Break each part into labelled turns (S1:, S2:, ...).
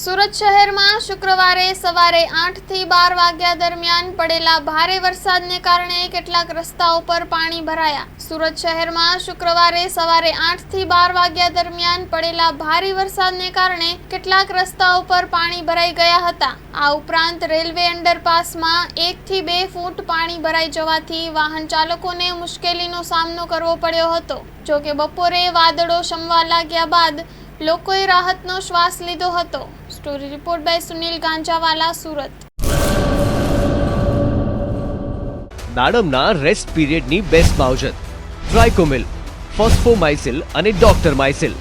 S1: સુરત શહેરમાં શુક્રવારે સવારે 8 થી 12 વાગ્યા દરમિયાન પડેલા ભારે વરસાદને કારણે કેટલાક રસ્તાઓ પર પાણી ભરાયા. સુરત શહેરમાં શુક્રવારે સવારે 8 થી 12 વાગ્યા દરમિયાન પડેલા ભારે વરસાદને કારણે કેટલાક રસ્તાઓ પર પાણી ભરાઈ ગયા હતા. આ ઉપરાંત રેલવે અંડરપાસમાં 1 થી 2 ફૂટ પાણી ભરાઈ જવાથી વાહન ચાલકોને મુશ્કેલીનો સામનો કરવો પડ્યો હતો. જો કે બપોરે વાદળો શમવા લાગ્યા બાદ લોકોએ રાહતનો શ્વાસ લીધો હતો. Story report by Sunil Ganjawala, Surat.
S2: દાડમના રેસ્ટ પીરિયડની બેસ્ટ માવજત ટ્રાઇકોમિલ, ફોસ્ફોમાઇસિલ અને ડોક્ટરમાઇસિલ.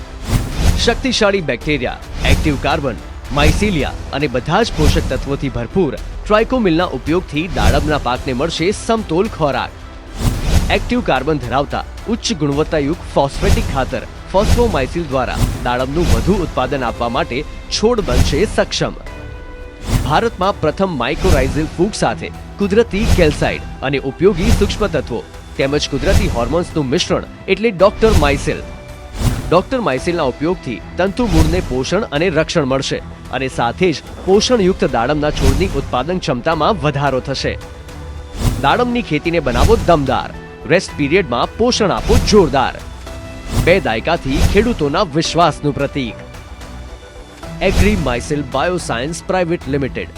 S2: શક્તિશાળી બેક્ટેરિયા, એક્ટિવ કાર્બન, માઇસિલિયા અને બધા જ પોષક તત્વોથી ભરપૂર ટ્રાઇકોમિલના ઉપયોગથી દાડમના પાકને મળશે સમતોલ ખોરાક. એક્ટિવ કાર્બન ધરાવતા ઉચ્ચ ગુણવત્તાયુક્ત ફોસ્ફેટિક ખાતર ફોસ્ફોમાઇસિલ દ્વારા દાડમનું વધુ ઉત્પાદન આપવા માટે છોડ બનશે સક્ષમ. ભારતમાં પ્રથમ માઇક્રોરાઇઝલ ફૂગ સાથે કુદરતી કેલ્સાઇડ અને ઉપયોગી સૂક્ષ્મ તત્વો તેમજ કુદરતી હોર્મોન્સનું મિશ્રણ એટલે ડોક્ટરમાઇસિલ. ડોક્ટરમાઇસિલના ઉપયોગથી તંતુમૂળને પોષણ અને રક્ષણ મળશે અને સાથે જ પોષણયુક્ત દાડમના છોડની ઉત્પાદન ક્ષમતામાં વધારો થશે. દાડમની ખેતીને બનાવો દમદાર, રેસ્ટ પીરિયડમાં પોષણ આપો જોરદાર. 2 દાયકાથી ખેડૂતોના વિશ્વાસનું પ્રતીક. Agri Mycil Bioscience private limited.